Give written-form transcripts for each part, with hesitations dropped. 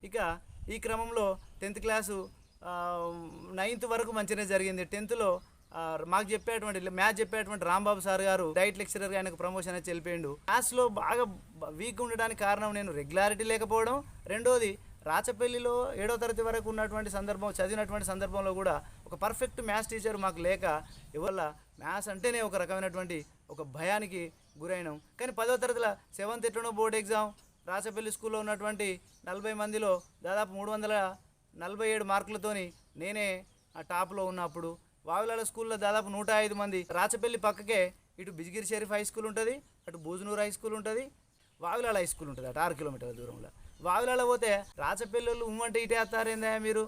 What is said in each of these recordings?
ఇక ఈ క్రమంలో 10th క్లాసు 9th వరకు మంచిగానే జరిగింది. 10థ్లో మాకు చెప్పేటువంటి మ్యాథ్స్ చెప్పేటువంటి రాంబాబు సార్ గారు డైట్ లెక్చరర్గా ఆయనకు ప్రమోషన్ అయితే వెళ్ళిపోయిండు. మ్యాథ్స్లో బాగా వీక్ ఉండడానికి కారణం నేను రెగ్యులారిటీ లేకపోవడం, రెండోది రాచపల్లిలో 7వ తరగతి వరకు ఉన్నటువంటి చదివినటువంటి సందర్భంలో కూడా ఒక పర్ఫెక్ట్ మ్యాథ్స్ టీచర్ మాకు లేక ఇవల్ల మ్యాథ్స్ అంటేనే ఒక రకమైనటువంటి ఒక భయానికి గురైనాం. కానీ 10వ తరగతిలో 7th ఎట్లనో బోర్డ్ ఎగ్జామ్ రాచపల్లి స్కూల్లో ఉన్నటువంటి 40 మందిలో దాదాపు 347 మార్కులతోని నేనే ఆ టాప్లో ఉన్నప్పుడు, వావిలాల స్కూల్లో దాదాపు 105 మంది. రాచపల్లి పక్కకే ఇటు బిజిగిరి షరీఫ్ హై స్కూల్ ఉంటుంది, అటు బూజనూరు హై స్కూల్ ఉంటుంది, వావిలాల హై స్కూల్ ఉంటుంది అటు 6 కిలోమీటర్ల దూరంలో. వావిలాల పోతే రాచపల్లి వాళ్ళు ఉమ్మంటే ఇటే వస్తారేందా మీరు,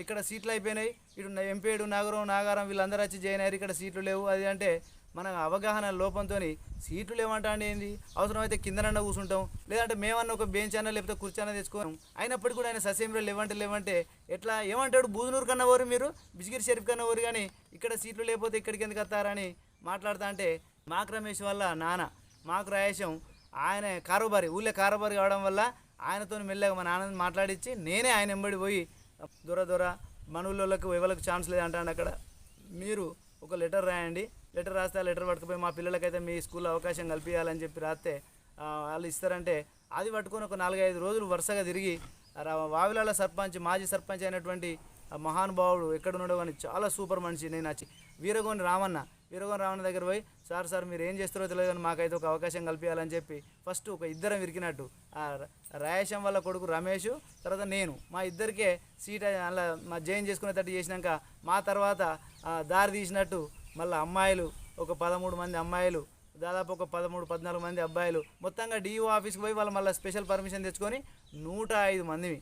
ఇక్కడ సీట్లు అయిపోయినాయి, ఇటు ఎంపేడు నాగారం వీళ్ళందరూ వచ్చి జాయిన్ అయ్యారు, ఇక్కడ సీట్లు లేవు అది అంటే మన అవగాహన లోపంతో సీట్లు లేవంటా అండి ఏంది, అవసరమైతే కిందనన్నా కూర్చుంటాం, లేదంటే మేమన్నా ఒక బెంచ్ అన్నా లేకపోతే కుర్చీ అన్నా తెచ్చుకోం. అయినప్పటికీ కూడా ఆయన ససేమిలో లేవంటే ఎట్లా ఏమంటాడు, బూజనూరు కన్నా ఓరు మీరు, బిజిగిరి షరీఫ్ కన్నా ఓరు, కానీ ఇక్కడ సీట్లు లేకపోతే ఇక్కడికి ఎందుకు వస్తారని మాట్లాడుతా అంటే మాకు రమేష్ వల్ల నాన్న మాకు రాయేశం ఆయన ఊళ్ళో కారోబారి కావడం వల్ల ఆయనతో మెల్లగా మా నాన్నని మాట్లాడించి నేనే ఆయన వెంబడి పోయి దొర మన ఊళ్ళోకి ఎవరికి ఛాన్స్ లేదంటాడు. అక్కడ మీరు ఒక లెటర్ రాయండి, లెటర్ రాస్తే ఆ లెటర్ పట్టుకుపోయి మా పిల్లలకైతే మీ స్కూల్లో అవకాశం కల్పించాలని చెప్పి రాస్తే వాళ్ళు ఇస్తారంటే అది పట్టుకొని ఒక 4-5 రోజులు వరుసగా తిరిగి వావిలాల మాజీ సర్పంచ్ అయినటువంటి మహానుభావుడు ఎక్కడున్నాడో కానీ చాలా సూపర్ మనిషి, నేను వచ్చి వీరగోని రామన్న దగ్గర పోయి సార్ మీరు ఏం చేస్తారో తెలియదు కానీ మాకైతే ఒక అవకాశం కల్పించాలని చెప్పి ఫస్ట్ ఒక ఇద్దరం విరికినట్టు రాయేశం వాళ్ళ కొడుకు రమేష్, తర్వాత నేను, మా ఇద్దరికే సీట్ అలా మా జాయిన్ చేసుకునేటట్టు చేసినాక మా తర్వాత దారి తీసినట్టు మళ్ళీ అమ్మాయిలు ఒక 13 మంది అమ్మాయిలు, దాదాపు ఒక 13-14 మంది అబ్బాయిలు, మొత్తంగా డిఓ ఆఫీస్కి పోయి వాళ్ళు మళ్ళీ స్పెషల్ పర్మిషన్ తెచ్చుకొని 105 మందిని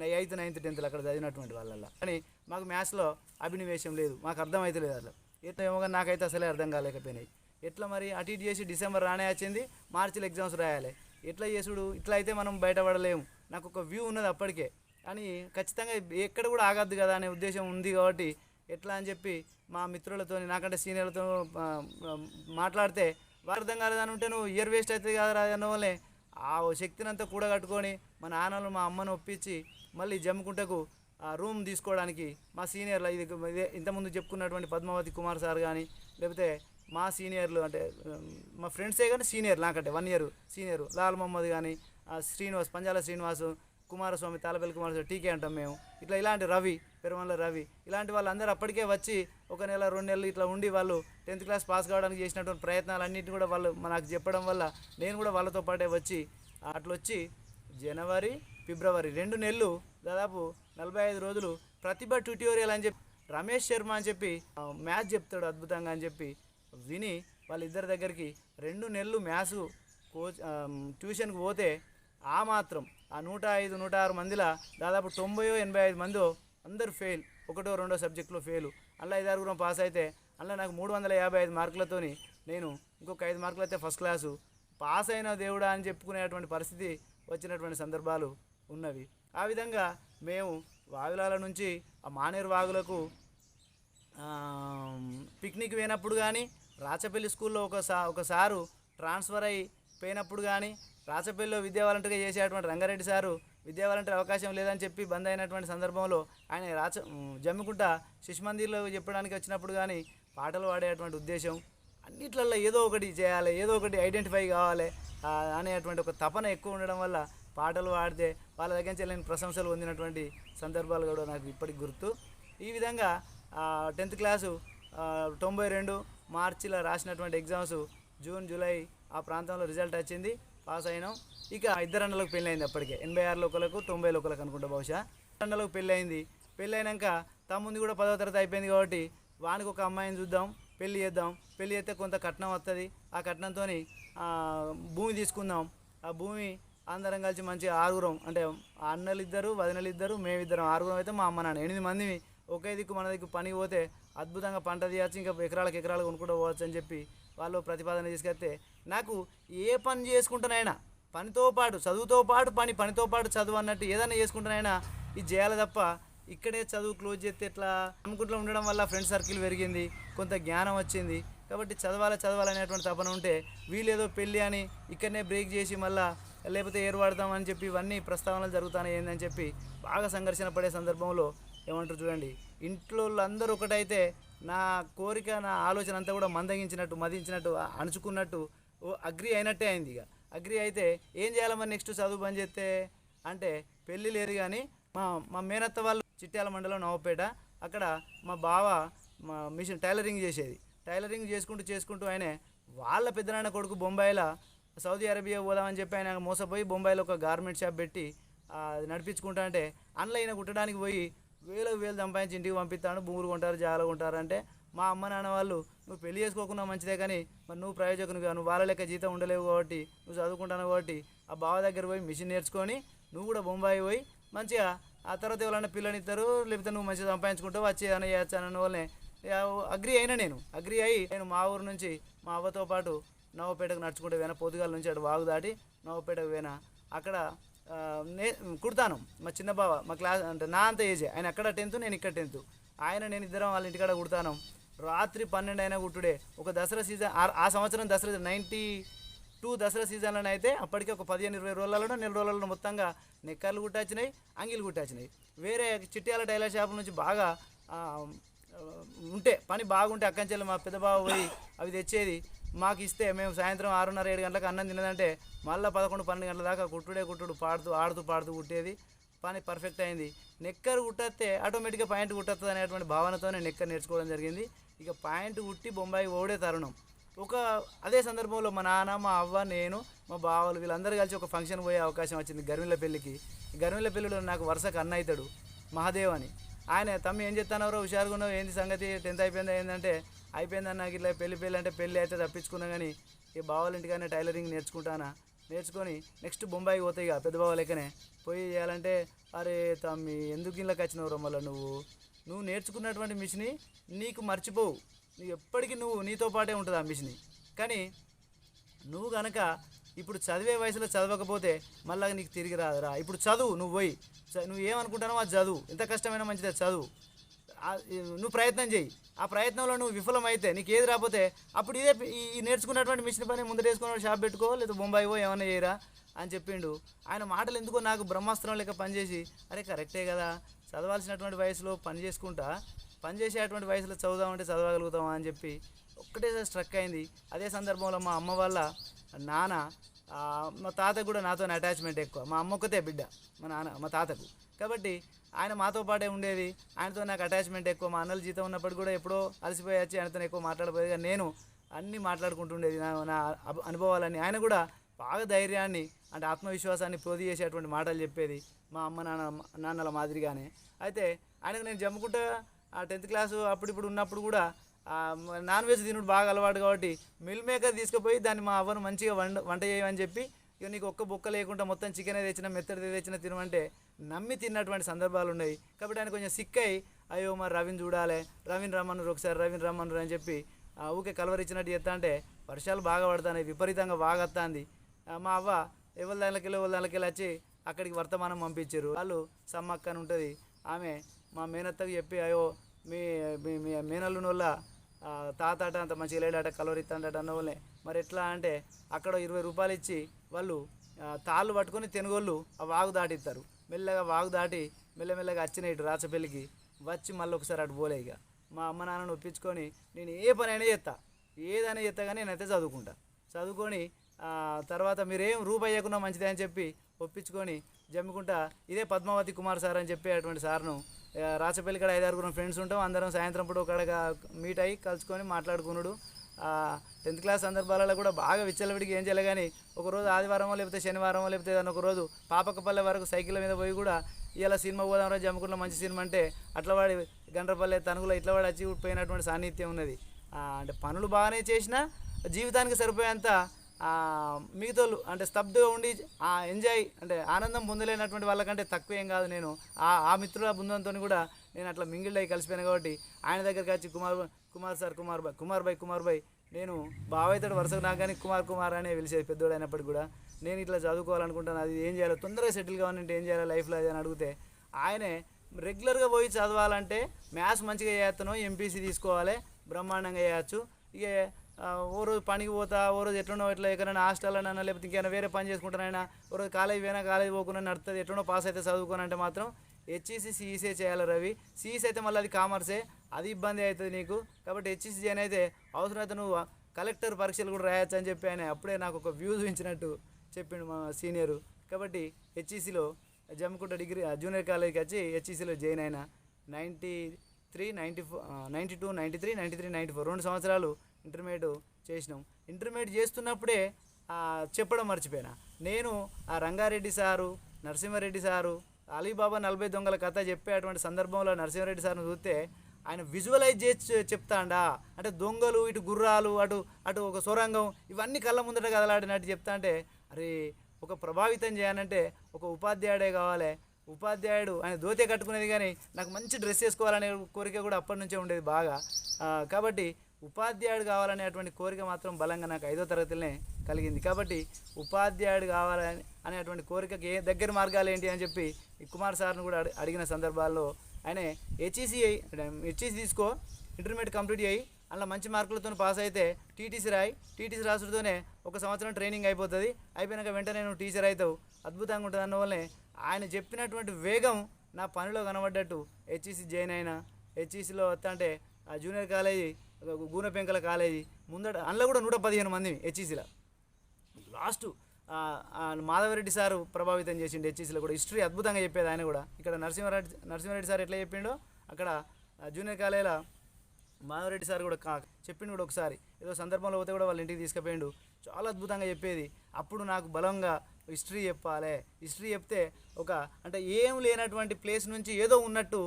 8th 9th 10th అక్కడ చదివినటువంటి వాళ్ళల్లో. కానీ మాకు మ్యాథ్స్లో అభినవేశం లేదు, మాకు అర్థమైతే లేదు. అట్లా ఎట్లా ఏమో కానీ నాకైతే అసలే అర్థం కాలేకపోయినాయి. ఎట్లా మరి అటు ఇటు చేసి డిసెంబర్ రానే వచ్చింది, మార్చిలో ఎగ్జామ్స్ రాయాలి, ఎట్లా చేసుడు, ఇట్లా అయితే మనం బయటపడలేము. నాకు ఒక వ్యూ ఉన్నది అప్పటికే, కానీ ఖచ్చితంగా ఎక్కడ కూడా ఆగద్దు కదా అనే ఉద్దేశం ఉంది కాబట్టి ఎట్లా అని చెప్పి మా మిత్రులతో నాకంటే సీనియర్లతో మాట్లాడితే వారు అర్థం కాలేదని ఉంటే నువ్వు ఇయర్ వేస్ట్ అవుతుంది కదా అన్న వల్లే ఆ శక్తిని అంతా కూడగట్టుకొని మా నాన్నలు మా అమ్మను ఒప్పించి మళ్ళీ జమ్ముకుంటకు రూమ్ తీసుకోవడానికి మా సీనియర్లు ఇదే ఇంతకుముందు చెప్పుకున్నటువంటి పద్మావతి కుమార్ సార్ కానీ లేకపోతే మా సీనియర్లు అంటే మా ఫ్రెండ్సే కానీ సీనియర్ నాకంటే 1 year సీనియర్ లాల్ మహమ్మద్ కానీ శ్రీనివాస్ పంజాల శ్రీనివాసు, కుమారస్వామి తాళపల్లి కుమారస్వామి టీకే అంటాం మేము, ఇట్లా ఇలాంటి పెరుమల్ల రవి ఇలాంటి వాళ్ళందరూ అప్పటికే వచ్చి 1 నెల 2 నెలలు ఇట్లా ఉండి వాళ్ళు 10th క్లాస్ పాస్ కావడానికి చేసినటువంటి ప్రయత్నాలన్నింటినీ కూడా వాళ్ళు నాకు చెప్పడం వల్ల నేను కూడా వాళ్ళతో పాటే వచ్చి అట్లా వచ్చి జనవరి ఫిబ్రవరి 2 నెలలు దాదాపు 45 రోజులు ప్రతిభ ట్యూటోరియల్ అని చెప్పి రమేష్ శర్మ అని చెప్పి మ్యాథ్స్ చెప్తాడు అద్భుతంగా అని చెప్పి విని వాళ్ళిద్దరి దగ్గరికి 2 నెలలు మ్యాథ్స్ ట్యూషన్కి పోతే ఆ మాత్రం ఆ 105-106 మందిలో దాదాపు 90-85 మంది అందరూ ఫెయిల్, 1-2 సబ్జెక్టులో ఫెయిల్. అలా 5-6 పాస్ అయితే అలా నాకు 355 మార్కులతోని నేను ఇంకొక 5 మార్కులు అయితే ఫస్ట్ క్లాసు పాస్ అయిన దేవుడా అని చెప్పుకునేటువంటి పరిస్థితి వచ్చినటువంటి సందర్భాలు ఉన్నవి. ఆ విధంగా మేము వావిలాల నుంచి ఆ మానేరు వాగులకు పిక్నిక్ పోయినప్పుడు కానీ, రాచపల్లి స్కూల్లో ఒకసారు ట్రాన్స్ఫర్ అయి పోయినప్పుడు కానీ, రాచపల్లిలో విద్యా వాలంటీర్గా చేసేటువంటి రంగారెడ్డి సారు విద్యా వాలంటీర్ అవకాశం లేదని చెప్పి బంద్ అయినటువంటి సందర్భంలో ఆయన జమ్మికుంట శిశుమందిర్లో చెప్పడానికి వచ్చినప్పుడు కానీ పాటలు పాడేటువంటి ఉద్దేశం, అన్నిట్లల్లో ఏదో ఒకటి చేయాలి, ఏదో ఒకటి ఐడెంటిఫై కావాలి అనేటువంటి ఒక తపన ఎక్కువ ఉండడం వల్ల పాటలు పాడితే వాళ్ళ దగ్గర నుంచి నేను ప్రశంసలు పొందినటువంటి సందర్భాలు కూడా నాకు ఇప్పటికి గుర్తు. ఈ విధంగా 10th క్లాసు 92 మార్చిలో రాసినటువంటి ఎగ్జామ్స్ జూన్ జూలై ఆ ప్రాంతంలో రిజల్ట్ వచ్చింది, పాస్ అయినాం. ఇక 2 అన్నలకు పెళ్ళి అయింది అప్పటికే, 86 ఒకలకు 90 ఒకలకు అనుకుంటా బహుశా. 2 అన్నలకు పెళ్ళి అయింది. పెళ్ళి అయినాక తమ్ముంది కూడా 10వ తరగతి అయిపోయింది కాబట్టి వానికి ఒక అమ్మాయిని చూద్దాం, పెళ్ళి చేస్తే కొంత కట్నం వస్తుంది, ఆ కట్నంతో భూమి తీసుకుందాం, ఆ భూమి అందరం కలిసి మంచిగా 6 అంటే అన్నలు 2 వదినలు 2 మేమిద్దరం 6 అయితే మా అమ్మ నాన్న 8 మంది ఒకే దిక్కు మన దిక్కు పనికి పోతే అద్భుతంగా పంట తీయచ్చు, ఇంకా ఎకరాలు కొనుక్కుంటూ పోవచ్చు అని చెప్పి వాళ్ళు ప్రతిపాదన తీసుకెళ్తే నాకు ఏ పని చేసుకుంటానైనా పనితో పాటు చదువుతో పాటు పనితో పాటు చదువు అన్నట్టు ఏదైనా చేసుకుంటానైనా ఇది చేయాలి తప్ప ఇక్కడే చదువు క్లోజ్ చేస్తే ఎట్లా అనుకుంటూ ఉండడం వల్ల ఫ్రెండ్ సర్కిల్ పెరిగింది, కొంత జ్ఞానం వచ్చింది. కాబట్టి చదవాలనేటువంటి తపన ఉంటే వీళ్ళేదో పెళ్ళి అని ఇక్కడనే బ్రేక్ చేసి మళ్ళీ లేకపోతే ఏర్పడదామని చెప్పి ఇవన్నీ ప్రస్తావనలు జరుగుతాయి ఏందని చెప్పి బాగా సంఘర్షణ పడే సందర్భంలో ఏమంటారు చూడండి, ఇంట్లో అందరూ ఒకటైతే నా కోరిక నా ఆలోచన అంతా కూడా మందగించినట్టు మదించినట్టు అణుచుకున్నట్టు అగ్రి అయినట్టే అయింది. ఇక అగ్రి అయితే ఏం చేయాలమ్మా నెక్స్ట్ చదువు బంద్ చేస్తే అంటే పెళ్ళి లేరు కానీ మా మా మేనత్త వాళ్ళు చిట్యాల మండలం నవపేట, అక్కడ మా బావ మా మిషన్ టైలరింగ్ చేసేది. టైలరింగ్ చేసుకుంటూ ఆయన వాళ్ళ పెద్దనాన్న కొడుకు బొంబాయిలో సౌదీ అరేబియా పోదామని చెప్పి ఆయన మోసపోయి బొంబాయిలో ఒక గార్మెంట్ షాప్ పెట్టి నడిపించుకుంటా అంటే ఆన్లైన్ కుట్టడానికి పోయి వేలు సంపాదించి ఇంటికి పంపిస్తాను, భూములు కొంటారు జాగాలు కొంటారు అంటే మా అమ్మ నాన్న వాళ్ళు నువ్వు పెళ్లి చేసుకోకుండా మంచిదే కానీ మరి నువ్వు ప్రయోజకునిగా నువ్వు వాళ్ళ లెక్క జీతం ఉండలేవు కాబట్టి నువ్వు చదువుకుంటాను కాబట్టి ఆ బావ దగ్గర పోయి మిషన్ నేర్చుకొని నువ్వు కూడా బొంబాయి పోయి మంచిగా ఆ తర్వాత ఎవరైనా పిల్లనిస్తారు లేకపోతే నువ్వు మంచిగా సంపాదించుకుంటావు వచ్చి ఏదైనా చేయొచ్చు అన్న వాళ్ళని అగ్రి అయినా అగ్రి అయ్యి నేను మా ఊరు నుంచి మా అవ్వతో పాటు నవపేటకు నడుచుకుంటూ పోయినా, పొద్దుగాల నుంచి అటు వాగు దాటి నవపేటకు పోయినా. అక్కడ కుడతాను మా చిన్న బావ మా క్లాస్ అంటే నా అంత ఏజే, ఆయన అక్కడ 10th నేను ఇక్కడ 10th, నేను ఇద్దరం వాళ్ళ ఇంటికాడ కుడతాను. రాత్రి 12 అయినా కుట్టుడే. ఒక దసరా సీజన్ ఆ సంవత్సరం దసరా 92 దసరా సీజన్లోనే అయితే అప్పటికే ఒక 15-20 రోజులలో నెల రోజులలో మొత్తంగా నెక్కర్లు కుట్టాచినాయి, అంగీలు కుట్టాచినాయి. వేరే చిట్యాల టైలర్ షాపుల నుంచి బాగా ఉంటే పని బాగుంటే అక్కంచెల్లి మా పెద్ద బావ పోయి అవి తెచ్చేది మాకు ఇస్తే మేము సాయంత్రం 6:30-7 గంటలకు అన్నం తిన్నదంటే మళ్ళీ 11-12 గంటల దాకా కుట్టుడు ఆడుతూ పాడుతూ కుట్టేది. పని పర్ఫెక్ట్ అయింది. నెక్కర్ కుట్టేస్తే ఆటోమేటిక్గా పాయింట్ కుట్టస్తుంది అనేటువంటి భావనతోనే నెక్కర్ నేర్చుకోవడం జరిగింది. ఇక పాయింట్ కుట్టి బొంబాయి ఓడే తరుణం అదే సందర్భంలో మా నాన్న మా అవ్వ నేను మా బావలు వీళ్ళందరూ కలిసి ఒక ఫంక్షన్ పోయే అవకాశం వచ్చింది గర్మిళ్ళ పెళ్ళికి. గర్మిళ్ళ పెళ్ళిలో నాకు వరుసకు అన్న అవుతాడు మహాదేవ్ అని. ఆయన తమ్మి ఏం చెప్తానవరో హుషారుగా ఉన్నావు ఏంది సంగతి 10th అయిపోయిందా ఏంటంటే అయిపోయిందని నాకు ఇట్లా పెళ్ళి అంటే పెళ్ళి అయితే తప్పించుకున్నా కానీ ఈ బావాల ఇంటికానే టైలరింగ్ నేర్చుకొని నెక్స్ట్ బొంబాయికి పోతాయి ఇక పెద్ద బావ లెక్కనే పోయి చేయాలంటే అరే తమ్మి ఎందుకు ఇళ్ళకి వచ్చినవరో మళ్ళీ నువ్వు నేర్చుకున్నటువంటి మిషన్ని నీకు మర్చిపోవు, నువ్వు ఎప్పటికీ నీతో పాటే ఉంటుంది ఆ మిషన్ని. కానీ నువ్వు కనుక ఇప్పుడు చదివే వయసులో చదవకపోతే మళ్ళీ నీకు తిరిగి రాదురా. ఇప్పుడు చదువు, నువ్వు పోయి నువ్వు ఏమనుకుంటానో అది చదువు, ఎంత కష్టమైనా మంచిదే చదువు, నువ్వు ప్రయత్నం చేయి. ఆ ప్రయత్నంలో నువ్వు విఫలమైతే నీకు ఏది రాకపోతే అప్పుడు ఈ నేర్చుకున్నటువంటి మిషన్ పని ముందరేసుకున్న షాప్ పెట్టుకో లేదా బొంబాయి పో ఏమైనా చేయరా అని చెప్పిండు. ఆయన మాటలు ఎందుకో నాకు బ్రహ్మాస్త్రం లెక్క పనిచేసి అరే కరెక్టే కదా, చదవాల్సినటువంటి వయసులో పని చేసేటువంటి వయసులో చదువుదామంటే చదవగలుగుతామా అని చెప్పి ఒక్కటేసారి స్ట్రక్ అయింది. అదే సందర్భంలో మా అమ్మ వాళ్ళ నాన్న మా తాతకు కూడా నాతో అటాచ్మెంట్ ఎక్కువ. మా అమ్మ ఒక్కతే బిడ్డ మా తాతకు, కాబట్టి ఆయన మాతో పాటే ఉండేది. ఆయనతో నాకు అటాచ్మెంట్ ఎక్కువ. మా అన్నలు జీతం ఉన్నప్పుడు కూడా ఎప్పుడో అలసిపోయి వచ్చి ఆయనతో ఎక్కువ మాట్లాడపోయేది. కానీ నేను అన్నీ మాట్లాడుకుంటుండేది నా అనుభవాలన్నీ. ఆయన కూడా బాగా ధైర్యాన్ని అంటే ఆత్మవిశ్వాసాన్ని పోది చేసేటువంటి మాటలు చెప్పేది మా అమ్మ నాన్నల మాదిరిగానే. అయితే ఆయనకు నేను జమ్ముకుంటా 10th క్లాసు అప్పుడు ఉన్నప్పుడు కూడా నాన్ వెజ్ తినుడు బాగా అలవాటు కాబట్టి మిల్ మేకర్ తీసుకుపోయి దాన్ని మా అవ్వను మంచిగా వంట చేయమని చెప్పి ఇక నీకు ఒక్క బొక్క లేకుండా మొత్తం చికెన్ తెచ్చిన మెత్తడి తెచ్చిన తినమంటే నమ్మి తిన్నటువంటి సందర్భాలు ఉన్నాయి. కాబట్టి ఆయన కొంచెం సిక్ అయ్యి అయ్యో మరి రవిని చూడాలి, రవిని రమ్మన్నారు ఒకసారి రవిని రమ్మన్నారు అని చెప్పి ఊకే కలవరిచ్చినట్టు చేస్తా అంటే వర్షాలు బాగా పడుతున్నాయి, విపరీతంగా బాగా వస్తుంది. మా అవ్వ ఎవరి దానికెళ్ళి వచ్చి అక్కడికి వర్తమానం పంపించారు. వాళ్ళు సమ్మక్క అని ఉంటుంది ఆమె మా మేనత్తకు చెప్పి అయ్యో మీ మేనల్లుని వల్ల తాత అంత మంచిగా లేడట కలవరిస్తాడట అన్న వాళ్ళే మరి ఎట్లా అంటే అక్కడ 20 రూపాయలు ఇచ్చి వాళ్ళు తాళ్ళు పట్టుకొని తెనుగోళ్ళు ఆ వాగు దాటిస్తారు. మెల్లగా వాగు దాటి మెల్లమెల్లగా వచ్చినాయి ఇటు రాచపల్లికి వచ్చి మళ్ళీ ఒకసారి అటు పోలే. ఇక మా అమ్మ నాన్నను ఒప్పించుకొని నేను ఏ పని అయినా ఏదైనా చేస్తా కానీ నేనైతే చదువుకొని తర్వాత మీరేం రూపాయి ఇవ్వకుండా మంచిదే అని చెప్పి ఒప్పించుకొని జమ్ముకుంటా ఇదే పద్మావతి కుమార్ సార్ అని చెప్పి అటువంటి సార్ను రాచపల్లి కాడ 5-6 ఫ్రెండ్స్ ఉంటాం. అందరం సాయంత్రం పూట ఒకడగా మీట్ అయ్యి కలుసుకొని మాట్లాడుకున్నాడు. 10th క్లాస్ సందర్భాలలో కూడా బాగా విచ్చలవిడికి ఏం చేయాలి కానీ ఒకరోజు ఆదివారమో లేకపోతే శనివారమో లేకపోతే ఏదైనా ఒకరోజు పాపకపల్లె వరకు సైకిళ్ళ మీద పోయి కూడా ఇలా సినిమా పోదాం రోజు జమ్ముకుంటా మంచి సినిమా అంటే అట్లా వాడి గండ్రపల్లె తనుగులో ఇట్లా వాడి వచ్చి పోయినటువంటి సాన్నిధ్యం ఉన్నది. అంటే పనులు బాగానే చేసినా జీవితానికి సరిపోయేంత మిగతాలు అంటే స్తబ్దుగా ఉండి ఎంజాయ్ అంటే ఆనందం పొందలేనటువంటి వాళ్ళకంటే తక్కువ ఏం కాదు. నేను ఆ మిత్రుల బృందంతో కూడా నేను అట్లా మింగిల్ అయ్యి కలిసిపోయాను. కాబట్టి ఆయన దగ్గరికి వచ్చి కుమార్ భాయ్ నేను బావైతాడు వరుసకు నాకు కానీ కుమార్ అనే పిలిచేది పెద్దోడు అయినప్పటికి కూడా నేను ఇట్లా చదువుకోవాలనుకుంటాను, అది ఏం చేయాలో తొందరగా సెటిల్ కావాలంటే ఏం చేయాలి లైఫ్లో అది అని అడిగితే ఆయనే రెగ్యులర్గా పోయి చదవాలంటే మ్యాథ్స్ మంచిగా చేస్తున్నావు, ఎంపీసీ తీసుకోవాలి బ్రహ్మాండంగా చేయవచ్చు, ఇక ఓ రోజు పనికి పోతా, ఓ రోజు ఎట్లనో ఇట్లా ఎక్కడైనా హాస్టల్లోనైనా లేకపోతే ఇంకేమైనా వేరే పని చేసుకుంటానైనా, ఓ రోజు కాలేజ్ పోయినా కాలేజ్ పోకుండా నడుస్తుంది, ఎట్లనో పాస్ అయితే చదువుకోనంటే మాత్రం హెచ్ఈసి సిఈసే చేయాలి రవి. సిఈసి అయితే మళ్ళీ అది కామర్సే, అది ఇబ్బంది అవుతుంది నీకు. కాబట్టి హెచ్ఈసి చేయని అయితే అవసరమైతే నువ్వు కలెక్టర్ పరీక్షలు కూడా రాయొచ్చు అని చెప్పి ఆయన అప్పుడే నాకు ఒక వ్యూ చూపించినట్టు చెప్పిండు మా సీనియరు. కాబట్టి హెచ్ఈసిలో జమ్మికుంట డిగ్రీ జూనియర్ కాలేజ్కి వచ్చి హెచ్ఈసిలో జాయిన్ అయినా. 93, 94, 92, 93, 94 2 సంవత్సరాలు ఇంటర్మీడియట్ చేసినాం. ఇంటర్మీడియట్ చేస్తున్నప్పుడే చెప్పడం మర్చిపోయినా, నేను ఆ Rangareddy sir, Narasimhareddy sir, Ali Baba 40 దొంగల కథ చెప్పేటువంటి సందర్భంలో నరసింహారెడ్డి సార్ను చూస్తే ఆయన విజువలైజ్ చేసి చెప్తాండా, అంటే దొంగలు, ఇటు గుర్రాలు, అటు అటు ఒక సొరంగం, ఇవన్నీ కళ్ళ ముందట కదలాడినట్టు చెప్తా అంటే, అరే ఒక ప్రభావితం చేయాలంటే ఒక ఉపాధ్యాయుడే కావాలి. ఉపాధ్యాయుడు ఆయన ధోతే కట్టుకునేది కానీ నాకు మంచి డ్రెస్ వేసుకోవాలనే కోరిక కూడా అప్పటి నుంచే ఉండేది బాగా. కాబట్టి ఉపాధ్యాయుడు కావాలనేటువంటి కోరిక మాత్రం బలంగా నాకు 5వ తరగతిలోనే కలిగింది. కాబట్టి ఉపాధ్యాయుడు కావాలని అనేటువంటి కోరికకి దగ్గర మార్గాలు ఏంటి అని చెప్పి ఈ కుమార్ సార్ను కూడా అడిగిన సందర్భాల్లో ఆయన హెచ్ఈసి తీసుకో, ఇంటర్మీడియట్ కంప్లీట్ అయ్యి అలా మంచి మార్కులతో పాస్ అయితే టీటీసీ రాయి, టీటీసీ రాసుడితోనే 1 సంవత్సరం ట్రైనింగ్ అయిపోతుంది, అయిపోయినాక వెంటనే నువ్వు టీచర్ అవుతావు, అద్భుతంగా ఉంటుంది. అందువల్లనే ఆయన చెప్పినటువంటి వేగం నా పనిలో కనబడ్డట్టు హెచ్ఈసి జాయిన్ అయినా. హెచ్ఈసిలో వస్తా అంటే ఆ జూనియర్ కాలేజీ గూనెపెంకల కాలేజీ ముందట అందులో కూడా 115 మంది హెచ్ఈసిలో. లాస్ట్ మాధవరెడ్డి సారు ప్రభావితం చేసిండు హెచ్ఈసిలో కూడా. హిస్టరీ అద్భుతంగా చెప్పేది ఆయన కూడా. ఇక్కడ నరసింహారెడ్డి సార్ ఎట్లా చెప్పిండో అక్కడ జూనియర్ కాలేజీలో మాధవరెడ్డి సార్ కూడా చెప్పిండు కూడా. ఒకసారి ఏదో సందర్భంలో పోతే కూడా వాళ్ళ ఇంటికి తీసుకుపోయిండు, చాలా అద్భుతంగా చెప్పేది. అప్పుడు నాకు బలంగా హిస్టరీ చెప్పాలి, హిస్టరీ చెప్తే ఒక అంటే ఏం లేనటువంటి ప్లేస్ నుంచి ఏదో ఉన్నట్టు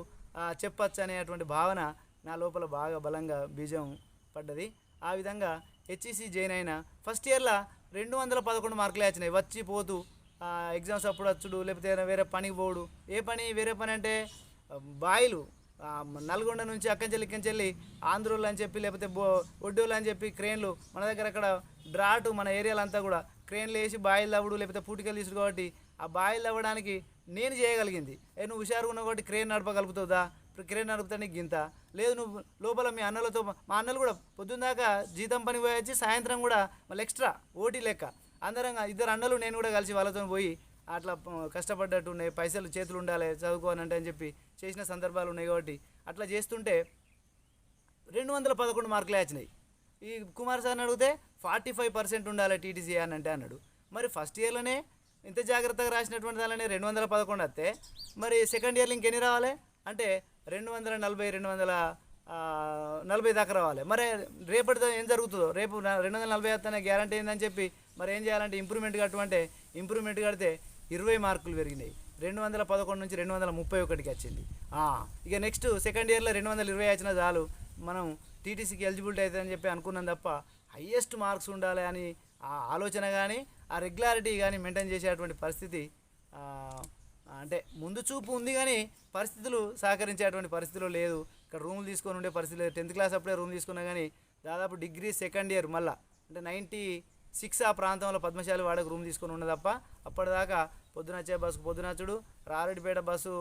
చెప్పచ్చు అనేటువంటి భావన నా లోపల బాగా బలంగా బీజం పడ్డది. ఆ విధంగా హెచ్ఈసి జాయిన్ అయినా. ఫస్ట్ ఇయర్లో 211 మార్కులే వచ్చినాయి. వచ్చి పోతూ ఎగ్జామ్స్ అప్పుడు వచ్చుడు, లేకపోతే వేరే పనికి పోడు. ఏ పని వేరే పని అంటే బాయిలు నల్గొండ నుంచి అక్కంచెల్లి ఆంధ్రోళ్ళు అని చెప్పి, లేకపోతే ఒడ్డోళ్ళు అని చెప్పి క్రేన్లు మన దగ్గర అక్కడ డ్రాటు మన ఏరియాలో అంతా కూడా క్రేన్లు వేసి బాయిలు అవ్వడు, లేకపోతే పూటికలు తీసుడు. కాబట్టి ఆ బాయిలు అవ్వడానికి నేను చేయగలిగింది. నువ్వు హుషారుగా ఉన్నావు కాబట్టి క్రేన్ నడపగలుగుతుందా, క్రేన్ నడుపుతా నీకు గింత లేదు. నువ్వు లోపల మీ అన్నలతో, మా అన్నలు కూడా పొద్దున్నాక జీతం పని పోయి వచ్చి సాయంత్రం కూడా మళ్ళీ ఎక్స్ట్రా ఓటీ లెక్క అందరం 2 అన్నలు నేను కూడా కలిసి వాళ్ళతో పోయి అట్లా కష్టపడ్డట్టు ఉన్నాయి. పైసలు చేతులు ఉండాలి చదువుకోవాలంటే అని చెప్పి చేసిన సందర్భాలు ఉన్నాయి. కాబట్టి అట్లా చేస్తుంటే 211 మార్కులే వచ్చినాయి. ఈ కుమార్ సార్ని అడిగితే 45% ఉండాలి టీటీసీ అని అంటే అన్నాడు. మరి ఫస్ట్ ఇయర్లోనే ఇంత జాగ్రత్తగా రాసినటువంటి దానిలోనే 211 వస్తే మరి సెకండ్ ఇయర్లో ఇంకెన్ని రావాలి అంటే 240 దాకా రావాలి. మరి రేపటితో ఏం జరుగుతుందో, రేపు 240 వస్తేనే గ్యారంటీ ఏందని చెప్పి మరి ఏం చేయాలంటే ఇంప్రూవ్మెంట్ కట్టమంటే ఇంప్రూవ్మెంట్ కడితే 20 మార్కులు పెరిగినాయి. 211 నుంచి 231కి వచ్చింది. ఇక నెక్స్ట్ సెకండ్ ఇయర్లో 220 వచ్చినా చాలు మనం టీటీసీకి ఎలిజిబిలిటీ అవుతుందని చెప్పి అనుకున్నాం తప్ప హయ్యెస్ట్ మార్క్స్ ఉండాలి అని ఆ ఆలోచన కానీ ఆ రెగ్యులారిటీ కానీ మెయింటైన్ చేసేటువంటి పరిస్థితి అంటే ముందు చూపు ఉంది కానీ పరిస్థితులు సహకరించేటువంటి పరిస్థితిలో లేదు. ఇక్కడ రూములు తీసుకొని ఉండే పరిస్థితి లేదు. 10th క్లాస్ అప్పుడే రూమ్ తీసుకున్నా కానీ దాదాపు డిగ్రీ సెకండ్ ఇయర్ మళ్ళీ అంటే 96 ఆ ప్రాంతంలో పద్మశాలి వాడకు రూమ్ తీసుకొని ఉన్న తప్ప అప్పటిదాకా పొద్దునచ్చే బస్సుకు పొద్దునచ్చుడు, రారెడ్డిపేట బస్సు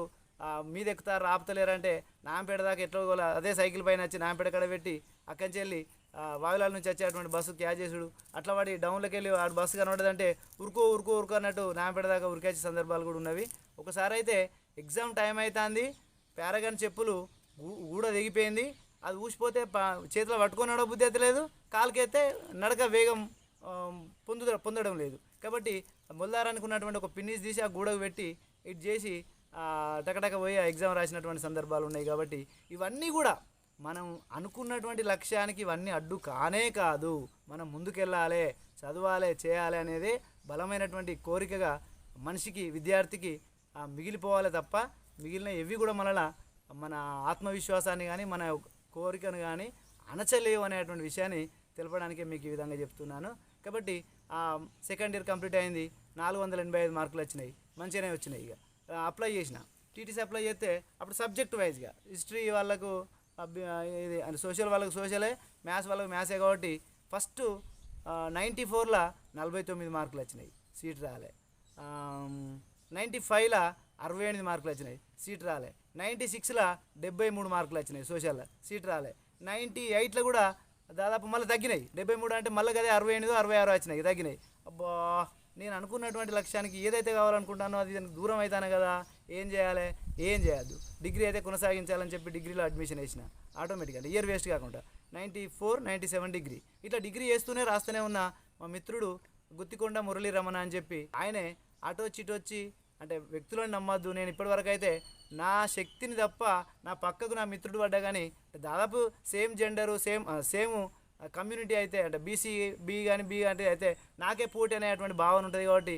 మీద ఎక్కుతారు ఆపుతలేరంటే నాంపేట దాకా ఎట్లా అదే సైకిల్ పైన వచ్చి నాంపేట కడ పెట్టి అక్కడి నుంచి వెళ్ళి వావిలాల నుంచి వచ్చేటువంటి బస్సు క్యాచ్ చేసుడు, అట్లా వాడి డౌన్లోకి వెళ్ళి ఆ బస్సు కనబడదంటే ఉరుకో అన్నట్టు నాంపేట దాకా ఉరికేసే సందర్భాలు కూడా ఉన్నవి. ఒకసారి అయితే ఎగ్జామ్ టైం అవుతుంది, పారాగన్ చెప్పులు ఊడ దిగిపోయింది, అది ఊసిపోతే చేతిలో పట్టుకొని నడవ బుద్ధి అయితే లేదు, కాలుకైతే నడక వేగం పొందడం లేదు. కాబట్టి మొల్లారానికి ఉన్నటువంటి ఒక పిన్నిస్ తీసి ఆ గూడకు పెట్టి ఇటు చేసి టకటక పోయి ఆ ఎగ్జామ్ రాసినటువంటి సందర్భాలు ఉన్నాయి. కాబట్టి ఇవన్నీ కూడా మనం అనుకున్నటువంటి లక్ష్యానికి ఇవన్నీ అడ్డు కానే కాదు. మనం ముందుకెళ్ళాలి, చదవాలి, చేయాలి అనేది బలమైనటువంటి కోరికగా మనిషికి, విద్యార్థికి మిగిలిపోవాలి తప్ప మిగిలిన ఎవి కూడా మన ఆత్మవిశ్వాసాన్ని కానీ మన కోరికను కానీ అణచలేవు అనేటువంటి విషయాన్ని తెలపడానికి మీకు ఈ విధంగా చెప్తున్నాను. కాబట్టి సెకండ్ ఇయర్ కంప్లీట్ అయింది, 485 మార్కులు వచ్చినాయి, మంచిగానే వచ్చినాయి. ఇక అప్లై చేసిన టీటీసీ అప్లై చేస్తే అప్పుడు సబ్జెక్ట్ వైజ్గా హిస్టరీ వాళ్ళకు ఇది సోషల్ వాళ్ళకు సోషలే, మ్యాథ్స్ వాళ్ళకు మ్యాథ్సే. కాబట్టి ఫస్ట్ 94లో 49 మార్కులు వచ్చినాయి, సీట్ రాలే. 95లో 68 మార్కులు వచ్చినాయి, సీట్ రాలే. 96లో 73 మార్కులు వచ్చినాయి సోషల్లో, సీట్ రాలే. 98లో కూడా దాదాపు మళ్ళీ తగ్గినాయి. 73 అంటే మళ్ళీ అదే 68 66 వచ్చినాయి, తగ్గినాయి. అబ్బా, నేను అనుకున్నటువంటి లక్ష్యానికి ఏదైతే కావాలనుకుంటానో అది దానికి దూరం అవుతాను కదా. ఏం చేయాలి? ఏం చేయద్దు. డిగ్రీ అయితే కొనసాగించాలని చెప్పి డిగ్రీలో అడ్మిషన్ వేసిన. ఆటోమేటిక్గా ఇయర్ వేస్ట్ కాకుండా 94, 97 డిగ్రీ. ఇట్లా డిగ్రీ చేస్తూనే రాస్తూనే ఉన్న మా మిత్రుడు గుత్తికొండ మురళీ రమణ అని చెప్పి ఆయనే అటు వచ్చి ఇటు వచ్చి, అంటే వ్యక్తులను నమ్మద్దు. నేను ఇప్పటివరకు అయితే నా శక్తిని తప్ప నా పక్కకు నా మిత్రుడు పడ్డా కానీ దాదాపు సేమ్ జెండరు సేమ్ కమ్యూనిటీ అయితే, అంటే బీసీ బి కానీ బి అంటే అయితే నాకే పోటీ అనేటువంటి భావన ఉంటుంది. కాబట్టి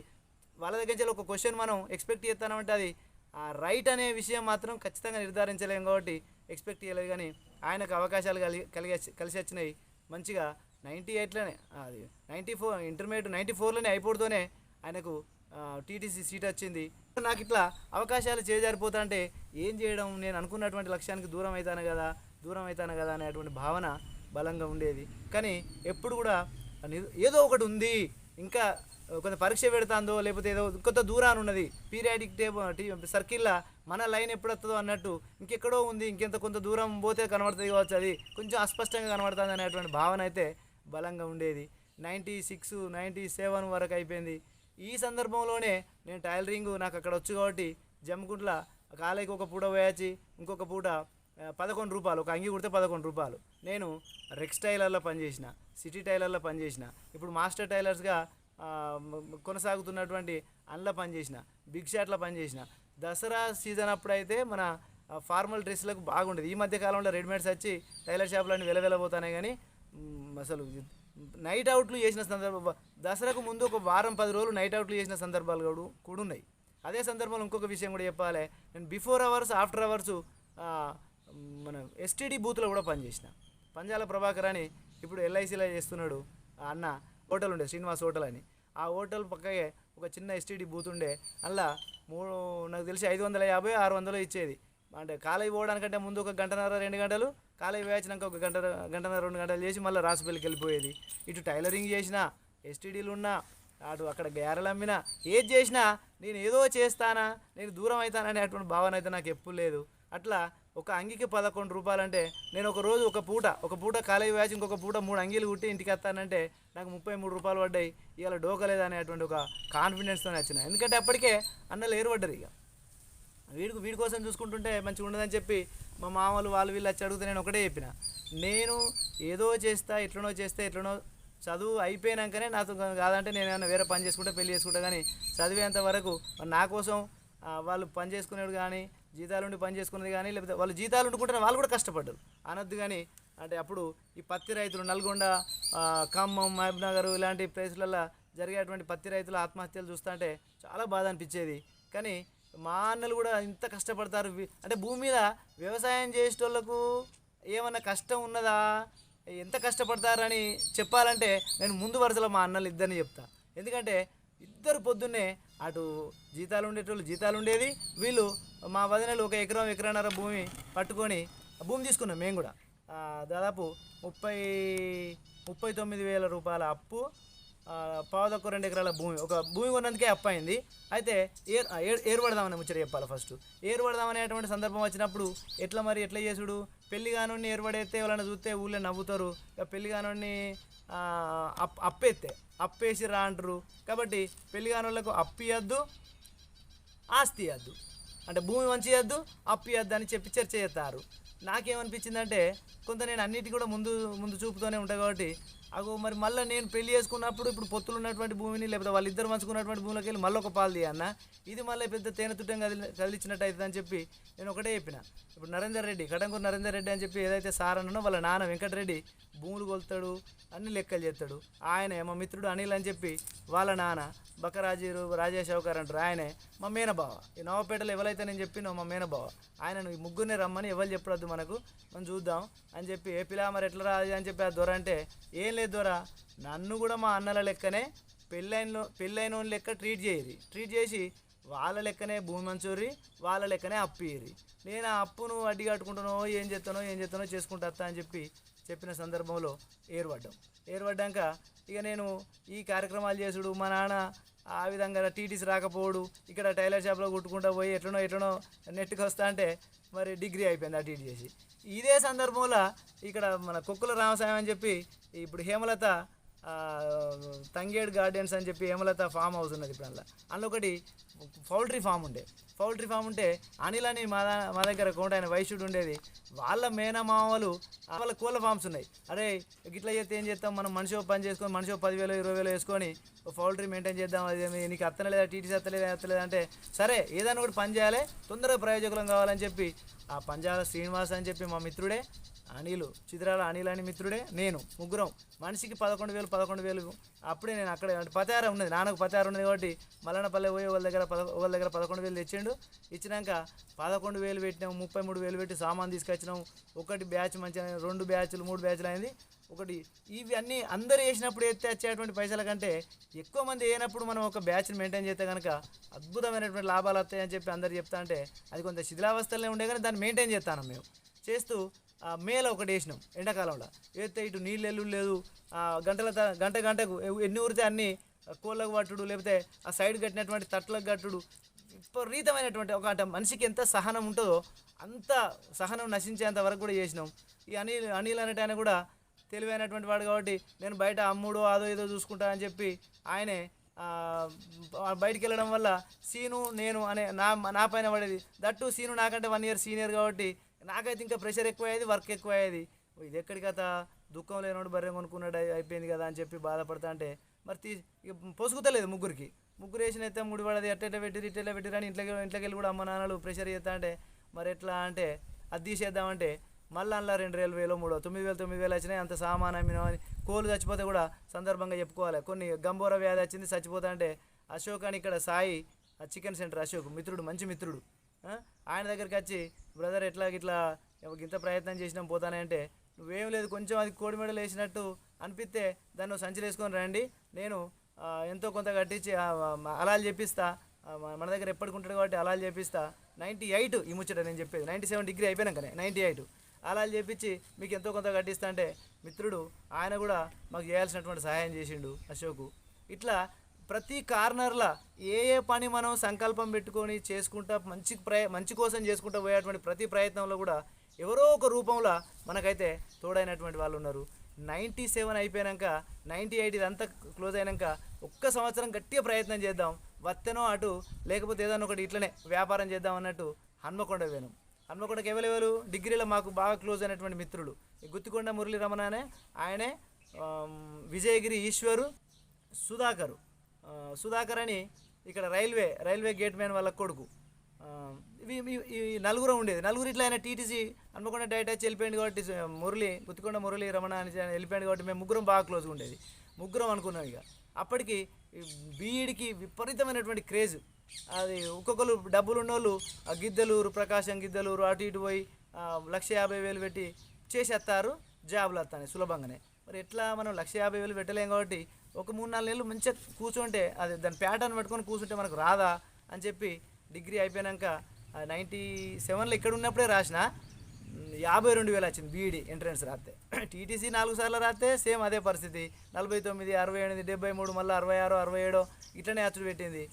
వాళ్ళ దగ్గర నుంచి ఒక క్వశ్చన్ మనం ఎక్స్పెక్ట్ చేస్తామంటే అది రైట్ అనే విషయం మాత్రం ఖచ్చితంగా నిర్ధారించలేము. కాబట్టి ఎక్స్పెక్ట్ చేయలేదు. కానీ ఆయనకు అవకాశాలు కలిసి వచ్చినాయి మంచిగా. 98లోనే అది 94 ఇంటర్మీడియట్ 94లోనే అయిపోతూనే ఆయనకు టీటీసీ సీట్ వచ్చింది. నాకు ఇట్లా అవకాశాలు చేజారిపోతాంటే ఏం చేయడం, నేను అనుకున్నటువంటి లక్ష్యానికి దూరం అవుతాను కదా అనేటువంటి భావన బలంగా ఉండేది. కానీ ఎప్పుడు కూడా ఏదో ఒకటి ఉంది, ఇంకా కొంత పరీక్ష పెడతాందో లేకపోతే ఏదో కొంత దూరాన్ని ఉన్నది, పీరియాడిక్ సర్కిల్లో మన లైన్ ఎప్పుడు వస్తుందో అన్నట్టు ఇంకెక్కడో ఉంది, కొంత దూరం పోతే కనబడుతుంది కావచ్చు, అది కొంచెం అస్పష్టంగా కనబడుతుంది అనేటువంటి భావన అయితే బలంగా ఉండేది. 96, 97 వరకు అయిపోయింది. ఈ సందర్భంలోనే నేను టైలరింగ్ నాకు అక్కడ వచ్చు కాబట్టి జమ్ముకుంట్ల కాలేకి ఒక పూట పోయచ్చి ఇంకొక పూట 11 రూపాయలు, ఒక అంగి కుడితే 11 రూపాయలు. నేను రెక్స్ టైలర్లో పనిచేసిన, సిటీ టైలర్లో పనిచేసిన, ఇప్పుడు మాస్టర్ టైలర్స్గా కొనసాగుతున్నటువంటి అందులో పనిచేసిన, బిగ్ షాట్లో పనిచేసిన. దసరా సీజన్ అప్పుడైతే మన ఫార్మల్ డ్రెస్సులకు బాగుండేది. ఈ మధ్య కాలంలో రెడీమేడ్స్ వచ్చి టైలర్ షాపులన్నీ వెలవెలబోతున్నాయి. కానీ అసలు నైట్ అవుట్లు చేసిన సందర్భం, దసరాకు ముందు ఒక వారం 10 రోజులు నైట్ అవుట్లు చేసిన సందర్భాలు కూడా ఉన్నాయి. అదే సందర్భంలో ఇంకొక విషయం కూడా చెప్పాలి. నేను బిఫోర్ అవర్స్ ఆఫ్టర్ అవర్స్ మన ఎస్టీడీ బూత్లో కూడా పనిచేసిన. పంజాల ప్రభాకర్ అని ఇప్పుడు ఎల్ఐసిలో చేస్తున్నాడు అన్న. హోటల్ ఉండే శ్రీనివాస్ హోటల్ అని, ఆ హోటల్ పక్కకే ఒక చిన్న ఎస్టీడీ బూత్ ఉండే. అందులో నాకు తెలిసి 550, 600 ఇచ్చేది. అంటే కాలేజీ పోవడానికంటే ముందు ఒక గంటన్నర 2 గంటలు, కాలేజీ వేయించినాక ఒక గంటన్నర 2 గంటలు చేసి మళ్ళీ రాసిపల్లికి వెళ్ళిపోయేది. ఇటు టైలరింగ్ చేసినా, ఎస్టీడీలు ఉన్నా, అటు అక్కడ గ్యారెలు అమ్మినా, ఏది చేసినా నేను ఏదో చేస్తానా, నేను దూరం అవుతానా అనేటువంటి భావన అయితే నాకు ఎప్పుడు లేదు. అట్లా ఒక అంగికి 11 రూపాయలు అంటే నేను ఒక రోజు ఒక పూట కాలేజీ వేసి ఇంకొక పూట 3 అంగీలు కుట్టి ఇంటికి వస్తానంటే నాకు 33 రూపాయలు పడ్డాయి. ఇవాళ డోకలేదు అనేటువంటి ఒక కాన్ఫిడెన్స్తో వచ్చినాయి. ఎందుకంటే అప్పటికే అన్నలు ఏర్పడ్డారు. ఇక వీడి కోసం చూసుకుంటుంటే మంచిగా ఉండదని చెప్పి మా మామలు వీళ్ళు వచ్చి అడిగితే నేను ఒకటే చెప్పిన, నేను ఏదో చేస్తా, ఎట్లనో చదువు అయిపోయినాకనే నాతో కాదంటే నేను ఏమైనా వేరే పని చేసుకుంటే పెళ్లి చేసుకుంటా. కానీ చదివేంత వరకు నా కోసం వాళ్ళు పని చేసుకునేది కానీ, జీతాలుండి పని చేసుకునేది కానీ, లేకపోతే వాళ్ళు జీతాలు ఉండుకుంటే వాళ్ళు కూడా కష్టపడ్డారు అనొద్దు. కానీ అంటే అప్పుడు ఈ పత్తి రైతులు నల్గొండ, ఖమ్మం, మహబూబ్నగర్ ఇలాంటి ప్లేసులలో జరిగేటువంటి పత్తి రైతుల ఆత్మహత్యలు చూస్తుంటే చాలా బాధ అనిపించేది. కానీ మా అన్నలు కూడా ఇంత కష్టపడతారు అంటే భూమి మీద వ్యవసాయం చేసేటోళ్ళకు ఏమన్నా కష్టం ఉన్నదా, ఎంత కష్టపడతారని చెప్పాలంటే నేను ముందు వరుసలో మా అన్నలు ఇద్దరిని చెప్తా. ఎందుకంటే ఇద్దరు పొద్దున్నే అటు జీతాలు ఉండేటోళ్ళు జీతాలు ఉండేది, వీళ్ళు మా వదినలు ఒక ఎకరన్నర భూమి పట్టుకొని భూమి తీసుకున్నాం మేము కూడా. దాదాపు 39,000 రూపాయల అప్పు, 2 ఎకరాల భూమి, ఒక భూమి కొన్నందుకే అప్పు అయింది. అయితే ఏర్పడదామని ముచ్చట చెప్పాలి. ఫస్ట్ ఏర్పడదామనేటువంటి సందర్భం వచ్చినప్పుడు ఎట్లా చేసుడు, పెళ్లి కానోడిని ఏర్పడేస్తే ఎవరైనా చూస్తే ఊళ్ళో నవ్వుతారు. ఇక పెళ్లి కానోడిని అప్పేసి రా అంటారు. కాబట్టి పెళ్లి కానోళ్ళకు అప్పు ఇవ్వద్దు, ఆస్తి ఇవ్వద్దు, అంటే భూమి మంచి ఇవ్వద్దు, అప్పు ఇవ్వద్దు అని చెప్పి చర్చ చేస్తారు. నాకేమనిపించిందంటే కొంత నేను అన్నిటికీ కూడా ముందు చూపుతూనే ఉంటాను. కాబట్టి మరి మళ్ళీ నేను పెళ్లి చేసుకున్నప్పుడు ఇప్పుడు పొత్తులు ఉన్నటువంటి భూమిని లేకపోతే వాళ్ళిద్దరు మంచుకున్నటువంటి భూమిలోకి వెళ్ళి మళ్ళీ ఒక పాలు తీయన్న, ఇది మళ్ళీ పెద్ద తేనె తుట్టం కదిలిచ్చినట్టు అవుతుంది అని చెప్పి నేను ఒకటే చెప్పిన. ఇప్పుడు నరేందర్ రెడ్డి, కటంకూరు నరేందర్ రెడ్డి అని చెప్పి ఏదైతే సార్ అన్నానో వాళ్ళ నాన్న వెంకటరెడ్డి భూములు కొలుతాడు, అన్ని లెక్కలు చేస్తాడు. ఆయనే మా మిత్రుడు అనిల్ అని చెప్పి వాళ్ళ నాన్న రాజేష్ అవకారు అంటారు, ఆయనే మా మేనబావ. ఈ నవపేటలో ఎవరైతే నేను చెప్పినో మా మేనబావ, ఆయన ఈ ముగ్గురిని రమ్మని ఎవరు చెప్పడద్దు, మనం చూద్దాం అని చెప్పి ఏ పిల్ల మరి ఎట్లా రాదు అని చెప్పి ఆ దొర అంటే, ఏం లేదు దొర, నన్ను కూడా మా అన్నల లెక్కనే పెళ్ళైన లెక్క ట్రీట్ చేసి వాళ్ళ లెక్కనే భూమి మంచూరి, వాళ్ళ లెక్కనే అప్పు ఇయ్యి. నేను ఆ అప్పును వడ్డీ కట్టుకుంటానో ఏం చేస్తానో చేసుకుంటా అని చెప్పి చెప్పిన సందర్భంలో ఏర్పడ్డాక ఇక నేను ఈ కార్యక్రమాలు చేసుడు మా నాన్న ఆ విధంగా టీటీసీ రాకపోవడు ఇక్కడ టైలర్ షాప్లో కుట్టుకుంటూ పోయి ఎట్లనో నెట్కి వస్తా అంటే మరి డిగ్రీ అయిపోయింది అటు ఇటు చేసి. ఇదే సందర్భంలో ఇక్కడ మన కుక్కుల రామస్వామి అని చెప్పి ఇప్పుడు హేమలత తంగేడ్ గార్డెన్స్ అని చెప్పి హేమలత ఫామ్ హౌస్ ఉన్నది. ఇప్పుడు అందులో ఒకటి పౌల్ట్రీ ఫామ్ ఉంటే అనిల్ అని మా దగ్గర కొంట ఆయన వైశ్యుడు ఉండేది. వాళ్ళ మేనమామలు వాళ్ళ కోళ్ళ ఫామ్స్ ఉన్నాయి. అరే ఇట్లా చేస్తే ఏం చేస్తాం, మనం మనిషి పని చేసుకొని మనిషి 10,000 20,000 వేసుకొని పౌల్ట్రీ మెయింటైన్ చేద్దాం, అది నీకు అత్తలేదా టీటీసీ అత్తలేదా అంటే సరే ఏదైనా కూడా పని చేయాలి, తొందరగా ప్రయోజకులం కావాలని చెప్పి ఆ పంజాల శ్రీనివాస్ అని చెప్పి మా మిత్రుడే, చిత్రాల అనిల్ అని మిత్రుడే, నేను ముగ్గురం మనిషికి 11,000 అప్పుడే నేను అక్కడ పతార ఉన్నది, నాన్నకు పతార ఉన్నది కాబట్టి మల్లన్నపల్లె పోయి వాళ్ళ దగ్గర 11,000 తెచ్చిండు. ఇచ్చినాక 11,000 పెట్టినాం, 33,000 పెట్టి సామాన్ తీసుకొచ్చినాం. ఒకటి బ్యాచ్ మంచిగా 2 బ్యాచ్లు 3 బ్యాచ్లు అయింది. ఒకటి ఇవి అన్నీ అందరూ వేసినప్పుడు ఎత్తే వచ్చేటువంటి పైసల కంటే ఎక్కువ మంది వేయనప్పుడు మనం ఒక బ్యాచ్ని మెయింటైన్ చేస్తే కనుక అద్భుతమైనటువంటి లాభాలు వస్తాయని చెప్పి అందరు చెప్తా అంటే అది కొంత శిథిలావస్థలనే ఉండే కానీ దాన్ని మెయింటైన్ చేస్తాను మేము చేస్తూ. మేల ఒకటి వేసినాం ఎండాకాలంలో వేస్తే ఇటు నీళ్ళు లేదు, గంటకు ఎన్ని ఊరితే అన్నీ కోళ్ళకు పట్టుడు లేకపోతే ఆ సైడ్ కట్టినటువంటి తట్లకు కట్టుడు విపరీతమైనటువంటి ఒక మనిషికి ఎంత సహనం ఉంటుందో అంత సహనం నశించేంత వరకు కూడా చేసినాం. ఈ అనిల్ అనేట ఆయన కూడా తెలివైనటువంటి వాడు కాబట్టి నేను బయట అమ్ముడో అదో ఏదో చూసుకుంటా అని చెప్పి ఆయనే బయటికి వెళ్ళడం వల్ల సీను నేను అనే నా పైన పడేది. దట్టు సీను నాకంటే 1 year సీనియర్ కాబట్టి నాకైతే ఇంకా ప్రెషర్ ఎక్కువ అయ్యేది, వర్క్ ఎక్కువ అయ్యేది. ఇది ఎక్కడి కథ, దుఃఖం లేనోడు బర్రె కొనుక్కున్నాడు అయిపోయింది కదా అని చెప్పి బాధపడతా అంటే మరి ఇక పొసుగుతలేదు. ముగ్గురు వేసిన అయితే ముడిపడది ఎట్ట పెట్టిరు అని ఇంట్లోకి వెళ్ళి కూడా అమ్మ నాన్నలు ప్రెషర్ చేస్తా అంటే మరి ఎట్లా అంటే అది తీసేద్దామంటే మళ్ళీ అందులో 2,000 3 9,000 వచ్చినాయి. అంత సామాన్యమైన కోళ్ళు చచ్చిపోతే కూడా సందర్భంగా చెప్పుకోవాలి. కొన్ని గంబోర వ్యాధి వచ్చింది చచ్చిపోతా అంటే అశోక్ అని ఇక్కడ సాయి చికెన్ సెంటర్ అశోక్ మిత్రుడు, మంచి మిత్రుడు, ఆయన దగ్గరికి వచ్చి బ్రదర్ ఇట్లా ఇంత ప్రయత్నం చేసినాం పోతానే అంటే నువ్వేం లేదు కొంచెం అది కోడి మెడలు వేసినట్టు అనిపిస్తే దాన్ని సంచులు వేసుకొని రండి, నేను ఎంతో కొంత కట్టించి అలాలు చెప్పిస్తా, మన దగ్గర ఎప్పటికుంటాడు కాబట్టి అలాలు చెప్పిస్తా. 98 ఈ ముచ్చట నేను చెప్పేది, 97 డిగ్రీ అయిపోయినాకనే 98 అలాలు చేపించి మీకు ఎంతో కొంత కట్టిస్తా అంటే మిత్రుడు ఆయన కూడా మాకు చేయాల్సినటువంటి సహాయం చేసిండు అశోకు. ఇట్లా ప్రతి కార్నర్లో ఏ పని మనం సంకల్పం పెట్టుకొని చేసుకుంటా మంచి కోసం చేసుకుంటూ పోయేటువంటి ప్రతి ప్రయత్నంలో కూడా ఎవరో ఒక రూపంలో మనకైతే తోడైనటువంటి వాళ్ళు ఉన్నారు. 97 అయిపోయాక 98 ఇదంతా క్లోజ్ అయినాక ఒక్క సంవత్సరం గట్టిగా ప్రయత్నం చేద్దాం, వత్తెనో అటు లేకపోతే ఏదైనా ఒకటి ఇట్లనే వ్యాపారం చేద్దాం అన్నట్టు హన్మకొండ పోయాను. హన్మకొండకి ఎవరెవరు డిగ్రీలో మాకు బాగా క్లోజ్ అయినటువంటి మిత్రులు గుత్తికొండ మురళీ రమణ అనే ఆయనే, విజయగిరి ఈశ్వరు, సుధాకర్ అని ఇక్కడ రైల్వే గేట్ మ్యాన్ వాళ్ళ కొడుకు. ఈ నలుగురు ఉండేది. నలుగురు ఇట్లా ఆయన టీటీసీ హన్మకొండ డైరెక్ట్ వచ్చి వెళ్ళిపోయింది కాబట్టి గుత్తికొండ మురళీ రమణ అని వెళ్ళిపోయింది కాబట్టి మేము ముగ్గురం బాగా క్లోజ్గా ఉండేది. ముగ్గురం అనుకున్నాం. ఇక అప్పటికి బీఈడికి విపరీతమైనటువంటి క్రేజ్. అది ఒక్కొక్కరు డబ్బులు ఉన్నోళ్ళు గిద్దలూరు, ప్రకాశం గిద్దలూరు అటు ఇటు పోయి 1,50,000 పెట్టి చేసేస్తారు, జాబులు వస్తాయి సులభంగానే. మరి ఎట్లా మనం 1,50,000 పెట్టలేం కాబట్టి ఒక 3-4 నెలలు మంచిగా కూర్చుంటే అది దాని ప్యాటర్న్ పట్టుకొని కూర్చుంటే మనకు రాదా అని చెప్పి డిగ్రీ అయిపోయాక 97లో ఇక్కడ ఉన్నప్పుడే రాసిన 52,000 వచ్చింది బీఈడి ఎంట్రన్స్ రాస్తే. టీటీసీ 4 సార్లు రాస్తే సేమ్ అదే పరిస్థితి, 49, 68, 73, మళ్ళీ 66, 67 ఇట్లనే అచ్చుడు పెట్టింది.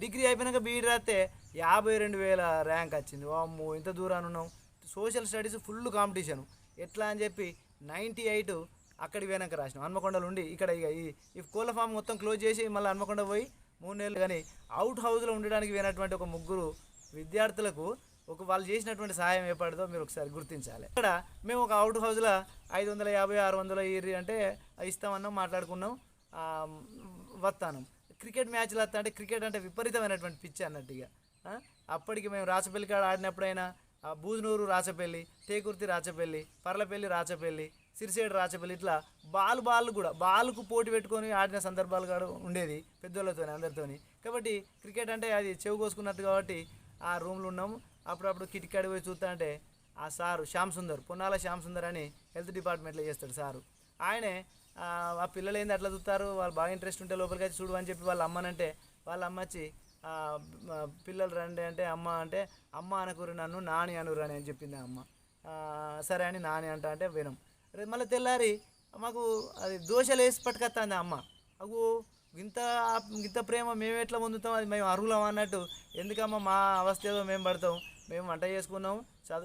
డిగ్రీ అయిపోయాక బీఈడి రాస్తే 52,000 ర్యాంక్ వచ్చింది. అమ్మో ఇంత దూరాన్ని ఉన్నాం. సోషల్ స్టడీస్ ఫుల్ కాంపిటీషను ఎట్లా అని చెప్పి 98 అక్కడికి పోయినాక రాసినాం. హన్మకొండలో ఉండి ఇక్కడ ఇక ఈ కోళ్ళ ఫామ్ మొత్తం క్లోజ్ చేసి మళ్ళీ హన్మకొండ పోయి 3 నెలలు. కానీ అవుట్ హౌస్లో ఉండడానికి పోయినటువంటి ఒక 3 విద్యార్థులకు వాళ్ళు చేసినటువంటి సహాయం ఏర్పడదో మీరు ఒకసారి గుర్తించాలి. ఇక్కడ మేము ఒక అవుట్ హౌస్లో 550 600 ఇర్రి అంటే ఇస్తామన్నాం, మాట్లాడుకున్నాం, వస్తాను. క్రికెట్ మ్యాచ్లు వస్తా అంటే క్రికెట్ అంటే విపరీతమైనటువంటి పిచ్చి అన్నట్టుగా. అప్పటికి మేము రాచపల్లి కాడ ఆడినప్పుడైనా బూజనూరు రాచపల్లి, టేకుర్తి రాచపల్లి, పర్లపల్లి రాచపల్లి, సిరిసేడు రాచపల్లి ఇట్లా బాల్ కూడా బాల్కు పోటీ పెట్టుకొని ఆడిన సందర్భాలు కూడా ఉండేది పెద్దోళ్ళతో అందరితోని. కాబట్టి క్రికెట్ అంటే అది చెవు కోసుకున్నట్టు కాబట్టి ఆ రూమ్లో ఉన్నాము. అప్పుడప్పుడు కిటికాడి పోయి చూస్తా అంటే ఆ సారు పొన్నాల శ్యామ్ సుందర్ అని హెల్త్ డిపార్ట్మెంట్లో చేస్తాడు సారు. ఆయనే ఆ పిల్లలు ఏంది అట్లా చూస్తారు, వాళ్ళు బాగా ఇంట్రెస్ట్ ఉంటే లోపలికి వచ్చి చూడు అని చెప్పి వాళ్ళ అమ్మనంటే వాళ్ళ అమ్మ వచ్చి పిల్లలు రండి అంటే అమ్మ అనకూరు నన్ను నాని అనురు అని చెప్పింది అమ్మ. సరే అని నాని అంటే వినం. మళ్ళీ తెల్లారి మాకు అది దోశలు వేసి పట్టుకొస్తుంది అమ్మ. అగో ఇంత ఇంత ప్రేమ మేము ఎట్లా పొందుతాం, అది మేము అర్హులం అన్నట్టు. ఎందుకమ్మా మా అవస్థ ఏదో మేము పడతాం, మేము వంట చేసుకున్నాం,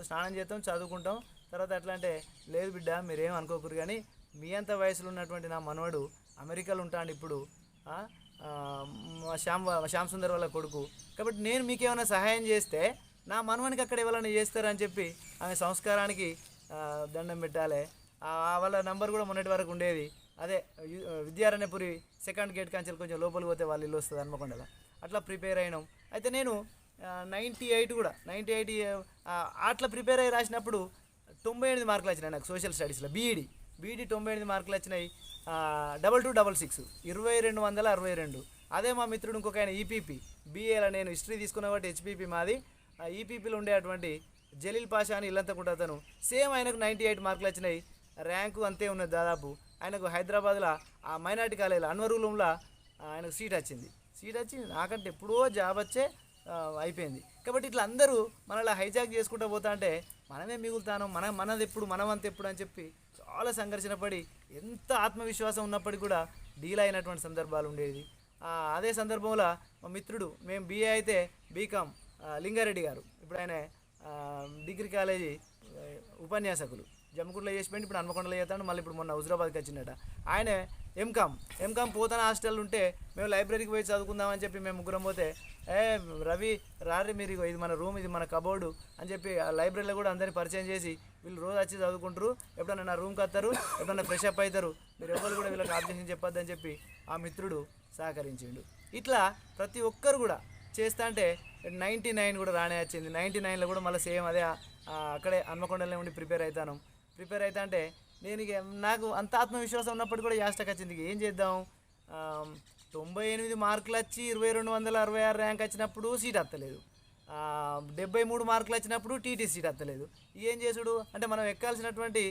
స్నానం చేస్తాం, చదువుకుంటాం, తర్వాత ఎట్లా అంటే లేదు బిడ్డ మీరేం అనుకోకూరు కానీ మీ అంత వయసులో ఉన్నటువంటి నా మనవడు అమెరికాలో ఉంటాడు ఇప్పుడు, శ్యామ్ సుందర్ వాళ్ళ కొడుకు, కాబట్టి నేను మీకేమైనా సహాయం చేస్తే నా మనవనికి అక్కడ ఎవరైనా చేస్తారని చెప్పి ఆమె సంస్కారానికి దండం పెట్టాలి. వాళ్ళ నంబర్ కూడా మొన్నటి వరకు ఉండేది, అదే విద్యారణ్యపురి సెకండ్ గేట్ కాంచెలు కొంచెం లోపలికి పోతే వాళ్ళ ఇల్లు వస్తుంది హన్మకొండలో. అట్లా ప్రిపేర్ అయినాం. అయితే నేను 98 అట్లా ప్రిపేర్ అయ్యి రాసినప్పుడు 98 మార్కులు వచ్చినాయి నాకు సోషల్ స్టడీస్లో. బీఈడి 98 మార్కులు వచ్చినాయి. 2266 2262. అదే మా మిత్రుడు ఇంకొక ఆయన ఈపీపీ బీఏలో, నేను హిస్టరీ తీసుకున్న కాబట్టి హెచ్పీపీ మాది, ఈపీపీలో ఉండేటువంటి జలీల్ పాషా అని ఇల్లంతకుంట అతను, సేమ్ ఆయనకు 98 మార్కులు వచ్చినాయి. ర్యాంకు అంతే ఉన్నది దాదాపు. ఆయనకు హైదరాబాద్లో ఆ మైనార్టీ కాలేజీలో అన్వరూలంలో ఆయనకు సీట్ వచ్చి నాకంటే ఎప్పుడో జాబ్ వచ్చే అయిపోయింది. కాబట్టి ఇట్లా అందరూ మనలా హైజాక్ చేసుకుంటూ పోతా అంటే మనమే మిగులుతాను, మనది ఎప్పుడు, మనమంత ఎప్పుడు అని చెప్పి చాలా సంఘర్షణ పడి ఎంత ఆత్మవిశ్వాసం ఉన్నప్పటికీ కూడా డీల్ అయినటువంటి సందర్భాలు ఉండేది. అదే సందర్భంలో మా మిత్రుడు, మేము బీఏ అయితే బీకామ్ లింగారెడ్డి గారు, ఇప్పుడు ఆయన డిగ్రీ కాలేజీ ఉపన్యాసకులు, జమ్మికుంటలో చేసిపోయింది, ఇప్పుడు హన్మకొండలో చేస్తాడు, మళ్ళీ ఇప్పుడు మొన్న హుజరాబాద్కి వచ్చిందట. ఆయన ఎంకామ్ పోతాన హాస్టల్ ఉంటే మేము లైబ్రరీకి పోయి చదువుకుందామని చెప్పి మేము ముగ్గురం పోతే, రవి రారి మీరు ఇది మన రూమ్, ఇది మన కబోర్డు అని చెప్పి ఆ లైబ్రరీలో కూడా అందరినీ పరిచయం చేసి వీళ్ళు రోజు వచ్చి చదువుకుంటారు, ఎప్పుడన్నా నా రూమ్కి వస్తారు, ఎప్పుడన్నా ఫ్రెష్ అప్ అవుతారు, మీరు ఎవరు కూడా వీళ్ళకి ఆబ్జెక్షన్ చెప్పొద్దని చెప్పి ఆ మిత్రుడు సహకరించిండు. ఇట్లా ప్రతి ఒక్కరు కూడా చేస్తా అంటే 99 కూడా రానే వచ్చింది. 99లో కూడా మళ్ళీ సేమ్ అదే అక్కడే హన్మకొండలో ఉండి ప్రిపేర్ అవుతా అంటే నాకు అంత ఆత్మవిశ్వాసం ఉన్నప్పుడు కూడా యాస్టక్ వచ్చింది. ఏం చేద్దాం, 98 మార్కులు వచ్చి 2266 ర్యాంక్ వచ్చినప్పుడు సీట్ వస్తలేదు, 73 మార్కులు వచ్చినప్పుడు టీటీ సీట్ వస్తలేదు. ఏం చేసుడు అంటే మనం ఎక్కాల్సినటువంటి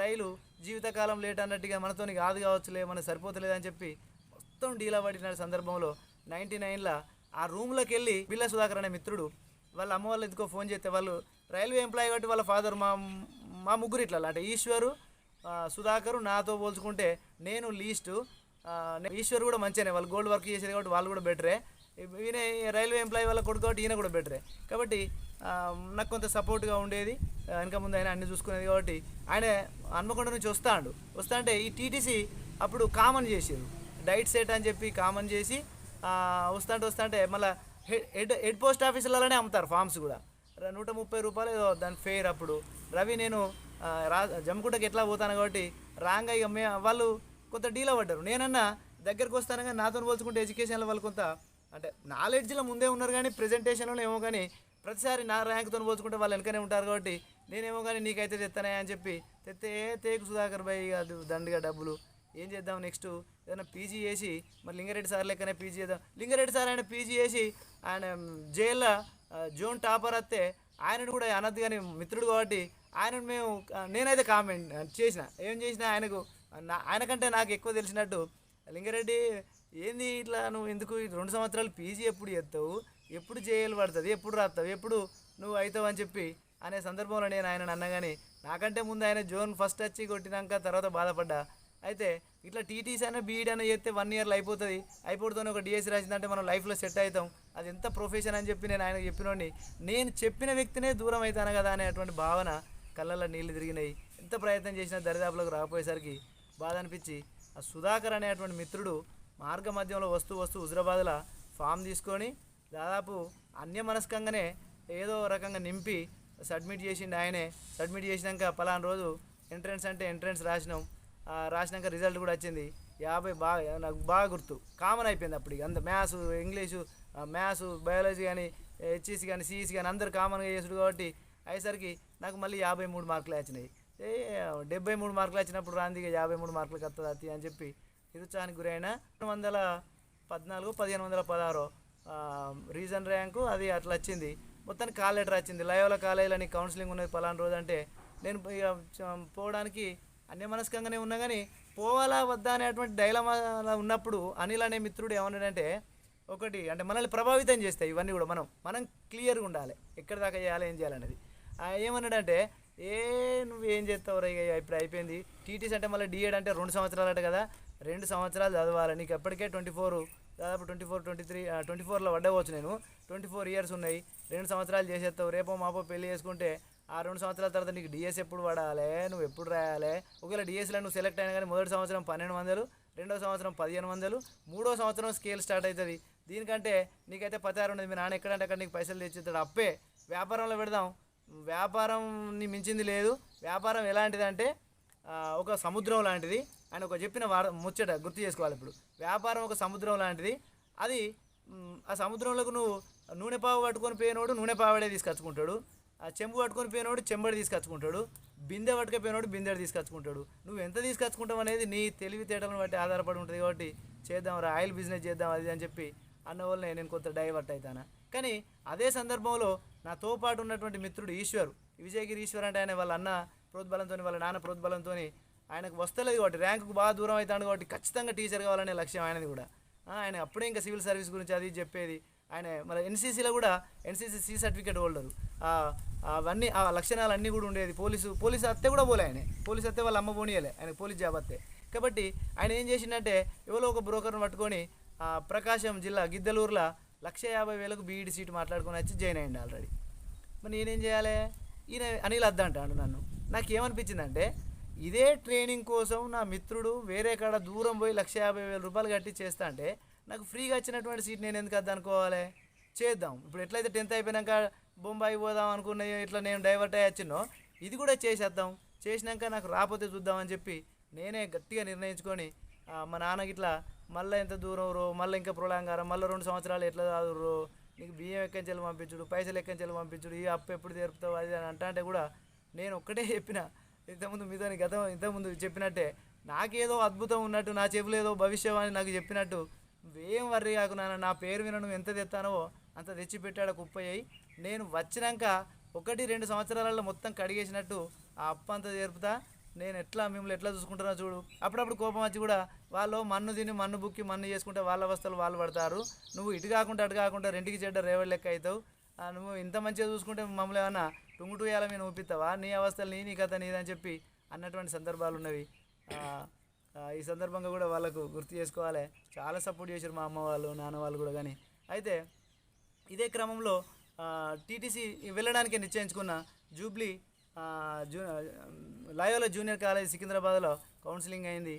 రైలు జీవితకాలం లేట్ అన్నట్టుగా మనతో కాదు కావచ్చులే, మనకు సరిపోతలేదు అని చెప్పి మొత్తం డీలా పడిన సందర్భంలో 99లో ఆ రూమ్లోకి వెళ్ళి బిల్లా సుధాకర్ అనే మిత్రుడు వాళ్ళ అమ్మ వాళ్ళు ఎందుకో ఫోన్ చేస్తే, వాళ్ళు రైల్వే ఎంప్లాయీ కాబట్టి వాళ్ళ ఫాదర్ మా ముగ్గురు ఇట్లా అంటే ఈశ్వరు, సుధాకరు, నాతో పోల్చుకుంటే నేను లీస్టు, ఈశ్వర్ కూడా మంచిగానే, వాళ్ళు గోల్డ్ వర్క్ చేసేది కాబట్టి వాళ్ళు కూడా బెటరే, ఈయన రైల్వే ఎంప్లాయీ వాళ్ళ కొడుకు కాబట్టి ఈయన కూడా బెటరే. కాబట్టి నాకు కొంత సపోర్ట్గా ఉండేది, వెనక ముందు ఆయన అన్ని చూసుకునేది. కాబట్టి ఆయన హన్మకొండ నుంచి వస్తా అంటే ఈ టీటీసీ అప్పుడు కామన్ చేసారు, డైట్ సెట్ అని చెప్పి కామన్ చేసి వస్తా అంటే మళ్ళీ హెడ్ పోస్ట్ ఆఫీసులలోనే అమ్ముతారు ఫామ్స్ కూడా, 130 రూపాయలు ఏదో దాని ఫెయిర్. అప్పుడు రవి నేను జమ్మికుంటకి ఎట్లా పోతాను కాబట్టి రాంగా ఇక వాళ్ళు కొంత డీల్ పడ్డారు. నేనన్నా దగ్గరకు వస్తాను కానీ నాతో పోల్చుకుంటే ఎడ్యుకేషన్లో వాళ్ళు కొంత అంటే నాలెడ్జ్లో ముందే ఉన్నారు కానీ ప్రెజెంటేషన్లో ఏమో కానీ ప్రతిసారి నా ర్యాంక్తో పోల్చుకుంటే వాళ్ళు వెనకనే ఉంటారు. కాబట్టి నేనేమో కానీ నీకైతే తెస్తానే అని చెప్పి తేకు సుధాకర్ భాయ్ అది దండిగా డబ్బులు. ఏం చేద్దాం, నెక్స్ట్ ఏదైనా పీజీ చేసి మరి లింగారెడ్డి సార్ లెక్కనే పీజీ చేద్దాం. లింగారెడ్డి సార్ ఆయన పీజీ చేసి ఆయన జైల్లో జోన్ టాపర్ వస్తే ఆయనను కూడా అనద్దు కానీ మిత్రుడు కాబట్టి నేనైతే కామెంట్ చేసిన, ఏం చేసినా ఆయనకంటే నాకు ఎక్కువ తెలిసినట్టు, లింగారెడ్డి ఏంది ఇట్లా నువ్వు ఎందుకు 2 సంవత్సరాలు పీజీ ఎప్పుడు చేస్తావు, ఎప్పుడు జైలు పడుతుంది, ఎప్పుడు రాస్తావు, ఎప్పుడు నువ్వు అవుతావు అని చెప్పి అనే సందర్భంలో నేను ఆయనను అన్నగాని నాకంటే ముందు ఆయన జోన్ ఫస్ట్ వచ్చి కొట్టినాక తర్వాత బాధపడ్డా. అయితే ఇట్లా టీటీసీ అయినా బీఈడీ అయినా చేస్తే 1 ఇయర్లో అయిపోతూనే ఒక డిఎస్సీ రాసిందంటే మనం లైఫ్లో సెట్ అవుతాం, అది ఎంత ప్రొఫెషన్ అని చెప్పి నేను ఆయనకు చెప్పినోడిని, నేను చెప్పిన వ్యక్తినే దూరం అవుతాను కదా అనేటువంటి భావన కళ్ళల్లో నీళ్ళు తిరిగినాయి. ఎంత ప్రయత్నం చేసినా దరిదాపులకు రాకపోయేసరికి బాధ అనిపించి ఆ సుధాకర్ అనేటువంటి మిత్రుడు మార్గ మధ్యంలో వస్తూ హుజరాబాద్లో ఫామ్ తీసుకొని దాదాపు అన్యమనస్కంగానే ఏదో రకంగా నింపి సబ్మిట్ చేసిండు. ఆయనే సబ్మిట్ చేసినాక పలానా రోజు ఎంట్రన్స్ రాసినాక రిజల్ట్ కూడా వచ్చింది 50. నాకు బాగా గుర్తు, కామన్ అయిపోయింది అప్పుడు. అంత మ్యాథ్స్, ఇంగ్లీషు, బయాలజీ కానీ, హెచ్ఈసీ కానీ, సిఈసీ కానీ అందరు కామన్గా చేసుడు కాబట్టి అయ్యేసరికి నాకు మళ్ళీ 53 మార్కులు వచ్చినాయి. 73 మార్కులు వచ్చినప్పుడు రాంది 53 మార్కులకు వస్తుంది అతి అని చెప్పి నిరుత్సాహానికి గురైన 1516 రీజన్ ర్యాంకు అది అట్లా వచ్చింది. మొత్తానికి కాల్ లెటర్ వచ్చింది, లయోలా కాలేజీలో నీకు కౌన్సిలింగ్ ఉన్నది పలానా రోజు అంటే నేను పోవడానికి అన్యమనస్కంగానే ఉన్నా కానీ పోవాలా వద్దా అనేటువంటి డైలమా ఉన్నప్పుడు అనిల్ అనే మిత్రుడు ఏమన్నాడంటే, ఒకటి అంటే మనల్ని ప్రభావితం చేస్తాయి ఇవన్నీ కూడా, మనం క్లియర్గా ఉండాలి ఎక్కడి దాకా చేయాలి ఏం చేయాలనేది. ఏమన్నాడంటే ఏ నువ్వేం చేస్తావు ఇక ఇప్పుడు అయిపోయింది. టీటీసీ అంటే మళ్ళీ డిఎడ్ అంటే 2 సంవత్సరాలు అట కదా, 2 సంవత్సరాలు చదవాలి. నీకు ఎప్పటికే 24, దాదాపు 24, 23, 24లో పడ్డవచ్చు. నేను 24 ఇయర్స్ ఉన్నాయి. 2 సంవత్సరాలు చేసేస్తావు. రేపో మాపో పెళ్లి చేసుకుంటే ఆ 2 సంవత్సరాల తర్వాత నీకు డిఎస్ ఎప్పుడు పడాలి, నువ్వు ఎప్పుడు రాయాలి? ఒకవేళ డిఎస్లో నువ్వు సెలెక్ట్ అయినా కానీ మొదటి సంవత్సరం 1200, రెండో సంవత్సరం 1500, మూడో సంవత్సరం స్కేల్ స్టార్ట్ అవుతుంది. దీనికంటే నీకైతే పతారు ఉండదు. మీ నాన్న ఎక్కడంటే అక్కడ నీకు పైసలు తెచ్చిస్తాడు. అప్పే వ్యాపారంలో పెడదాం. వ్యాపారంని మించింది లేదు. వ్యాపారం ఎలాంటిదంటే ఒక సముద్రం లాంటిది. ఆయన ఒక చెప్పిన ముచ్చట గుర్తు చేసుకోవాలి. ఇప్పుడు వ్యాపారం ఒక సముద్రం లాంటిది. అది ఆ సముద్రంలోకి నువ్వు నూనె పావు పట్టుకొని పోయినోడు నూనె పావడే తీసుకొచ్చుకుంటాడు. ఆ చెంబు పట్టుకొని పోయినోడు చెంబడి తీసుకొచ్చుకుంటాడు. బిందె పట్టుకపోయినోడు బిందెడు తీసుకొచ్చుకుంటాడు. నువ్వు ఎంత తీసుకొచ్చుకుంటావు అనేది నీ తెలివితేటలను బట్టి ఆధారపడి ఉంటుంది. కాబట్టి చేద్దాం రా, ఆయిల్ బిజినెస్ చేద్దాం అది అని చెప్పి అన్న వల్లనే నేను కొంత డైవర్ట్ అవుతాను. కానీ అదే సందర్భంలో నాతో పాటు ఉన్నటువంటి మిత్రుడు ఈశ్వర్, విజయగిరి ఈశ్వర్ అంటే ఆయన వాళ్ళ అన్న ప్రోద్బలంతో, వాళ్ళ నాన్న ప్రోద్బలంతో ఆయనకు వస్తలేదు కాబట్టి, ర్యాంకుకు బాగా దూరం అవుతాడు కాబట్టి ఖచ్చితంగా టీచర్ కావాలనే లక్ష్యం ఆయనది కూడా. ఆయన అప్పుడే ఇంకా సివిల్ సర్వీస్ గురించి అది చెప్పేది. ఆయన మన ఎన్సీసీలో కూడా ఎన్సీసీ సర్టిఫికేట్ హోల్డరు. అవన్నీ ఆ లక్షణాలు అన్నీ కూడా ఉండేది. పోలీసు అత్తే కూడా పోలే. ఆయన పోలీసు అత్తే వాళ్ళ అమ్మ పోనీయలే, ఆయన పోలీస్ జాబ్ అత్తే. కాబట్టి ఆయన ఏం చేసిందంటే ఎవరో ఒక బ్రోకర్ని పట్టుకొని ప్రకాశం జిల్లా గిద్దలూరులో 150,000కు బీఈడి సీటు మాట్లాడుకొని వచ్చి జాయిన్ అయ్యింది ఆల్రెడీ. మరి నేనేం చేయాలి? ఈయన అనిల్ అద్దా అంటాడు నన్ను. నాకేమనిపించిందంటే ఇదే ట్రైనింగ్ కోసం నా మిత్రుడు వేరే కాడ దూరం పోయి 150,000 రూపాయలు కట్టి చేస్తా అంటే నాకు ఫ్రీగా వచ్చినటువంటి సీట్ నేను ఎందుకు అద్దా అనుకోవాలి? చేద్దాం. ఇప్పుడు ఎట్లయితే 10th అయిపోయినాక బొంబాయి పోదాం అనుకున్న ఇట్లా నేను డైవర్ట్ అయ్యి వచ్చినో ఇది కూడా చేసేద్దాం. చేసినాక నాకు రాకపోతే చూద్దామని చెప్పి నేనే గట్టిగా నిర్ణయించుకొని మా నాన్నకి ఇట్లా మళ్ళీ ఎంత దూరం రో, మళ్ళీ ఇంకా ప్రొలాంగారం, మళ్ళీ 2 సంవత్సరాలు ఎట్లా చదువురో, నీకు బియ్యం ఎక్కించాలి పంపించుడు, పైసలు ఎక్కించాలి పంపించుడు, ఈ అప్పు ఎప్పుడు తీరుపుతావు అది అని అంటే కూడా నేను ఒక్కటే చెప్పిన. ఇంతకుముందు మీతో ఇంతకుముందు చెప్పినట్టే నాకేదో అద్భుతం ఉన్నట్టు, నా చెవులు ఏదో భవిష్యవాణి నాకు చెప్పినట్టు ఏం వర్రీ కాకున్నా నా పేరు విన నువ్వు ఎంత తెస్తానో అంత తెచ్చిపెట్టాడు కుప్పయ్యి. నేను వచ్చినాక 1-2 సంవత్సరాలలో మొత్తం కడిగేసినట్టు ఆ అప్పు అంతా తీరుపుతా. నేను మిమ్మల్ని ఎట్లా చూసుకుంటున్నా చూడు. అప్పుడప్పుడు కోపం వచ్చి కూడా వాళ్ళు మన్ను తిని మన్ను బుక్కి మన్ను చేసుకుంటే వాళ్ళ అవస్థలు వాళ్ళు పడతారు. నువ్వు ఇటు కాకుండా అటు కాకుండా రెండుకి చెడ్డ రేవడి లెక్క అవుతావు. నువ్వు ఇంత మంచిగా చూసుకుంటే మమ్మల్ని ఏమన్నా టుంగుటు వేయాల మేము ఊపిస్తావా? నీ అవస్థలు నీ కథ నీదని చెప్పి అన్నటువంటి సందర్భాలు ఉన్నవి. ఈ సందర్భంగా కూడా వాళ్ళకు గుర్తు చేసుకోవాలి. చాలా సపోర్ట్ చేశారు మా అమ్మ వాళ్ళు, నాన్న వాళ్ళు కూడా. కానీ అయితే ఇదే క్రమంలో టీటీసీ వెళ్ళడానికి నిశ్చయించుకున్న జూబ్లీ లయోలా జూనియర్ కాలేజ్ సికింద్రాబాద్లో కౌన్సిలింగ్ అయింది.